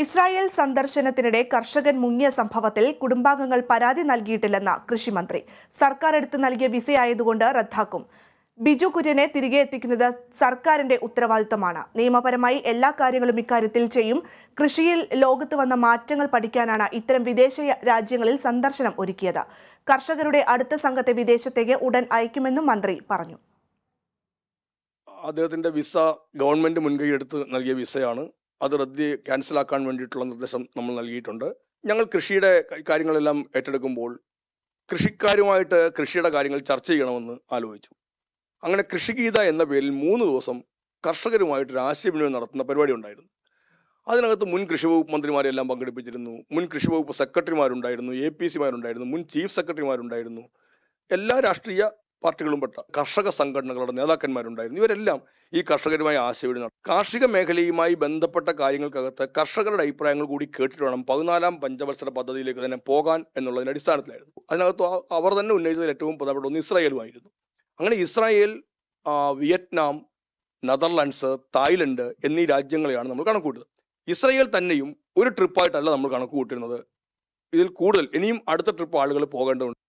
Israel സന്ദർശനത്തിനിടെ കർഷകൻ മുങ്ങിയ സംഭവത്തിൽ കുടുംബാംഗങ്ങൾ പരാതി നൽകിയിട്ടില്ലെന്ന് കൃഷിമന്ത്രി. സർക്കാർ എടുത്തു നൽകിയ വിസയായതുകൊണ്ട് റദ്ദാക്കും. ബിജു കുര്യനെ തിരികെ എത്തിക്കുന്നത് സർക്കാരിന്റെ ഉത്തരവാദിത്തമാണ്. നിയമപരമായി എല്ലാ കാര്യങ്ങളും ഇക്കാര്യത്തിൽ ചെയ്യും. കൃഷിയിൽ ലോകത്ത് വന്ന മാറ്റങ്ങൾ പഠിക്കാനാണ് ഇത്തരം വിദേശ രാജ്യങ്ങളിൽ സന്ദർശനം ഒരുക്കിയത്. കർഷകരുടെ അടുത്ത സംഘത്തെ വിദേശത്തേക്ക് ഉടൻ അയക്കുമെന്നും മന്ത്രി പറഞ്ഞു. അദ്ദേഹത്തിന്റെ വിസ ഗവൺമെന്റ് മുൻകൈ എടുത്ത് നൽകിയ വിസയാണ്. അത് ക്യാൻസലാക്കാൻ വേണ്ടിയിട്ടുള്ള നിർദ്ദേശം നമ്മൾ നൽകിയിട്ടുണ്ട്. ഞങ്ങൾ കൃഷിയുടെ കാര്യങ്ങളെല്ലാം ഏറ്റെടുക്കുമ്പോൾ കൃഷിക്കാരുമായിട്ട് കൃഷിയുടെ കാര്യങ്ങൾ ചർച്ച ചെയ്യണമെന്ന് ആലോചിച്ചു. അങ്ങനെ കൃഷിഗീത എന്ന പേരിൽ 3 ദിവസം കർഷകരുമായിട്ട് ഒരു ആശയവിനിമയം നടത്തുന്ന പരിപാടി ഉണ്ടായിരുന്നു. അതിനകത്ത് മുൻ കൃഷി വകുപ്പ് മന്ത്രിമാരെല്ലാം പങ്കെടുപ്പിച്ചിരുന്നു. മുൻ കൃഷി വകുപ്പ് സെക്രട്ടറിമാരുണ്ടായിരുന്നു, APC-മാരുണ്ടായിരുന്നു, മുൻ ചീഫ് സെക്രട്ടറിമാരുണ്ടായിരുന്നു, എല്ലാ രാഷ്ട്രീയ പാർട്ടികളും പെട്ട കർഷക സംഘടനകളുടെ നേതാക്കന്മാരുണ്ടായിരുന്നു. ഇവരെല്ലാം ഈ കർഷകരുമായി ആശയവിനിമയം നടത്തി. കാർഷിക മേഖലയുമായി ബന്ധപ്പെട്ട കാര്യങ്ങൾക്കകത്ത് കർഷകരുടെ അഭിപ്രായങ്ങൾ കൂടി കേട്ടിട്ട് വേണം 14ാം പഞ്ചവത്സര പദ്ധതിയിലേക്ക് തന്നെ പോകാൻ എന്നുള്ളതിന്റെ അടിസ്ഥാനത്തിലായിരുന്നു. അതിനകത്ത് അവർ തന്നെ ഉന്നയിച്ചതിൽ ഏറ്റവും പ്രധാനപ്പെട്ട ഒന്ന് ഇസ്രായേലുമായിരുന്നു. അങ്ങനെ ഇസ്രായേൽ, വിയറ്റ്നാം, നെതർലാൻഡ്സ്, തായ്ലൻഡ് എന്നീ രാജ്യങ്ങളെയാണ് നമ്മൾ കണക്കുകൂട്ടുന്നത്. ഇസ്രായേൽ തന്നെയും ഒരു ട്രിപ്പായിട്ടല്ല നമ്മൾ കണക്കുകൂട്ടുന്നത്. ഇതിൽ കൂടുതൽ ഇനിയും അടുത്ത ട്രിപ്പ് ആളുകൾ പോകേണ്ടതുണ്ട്.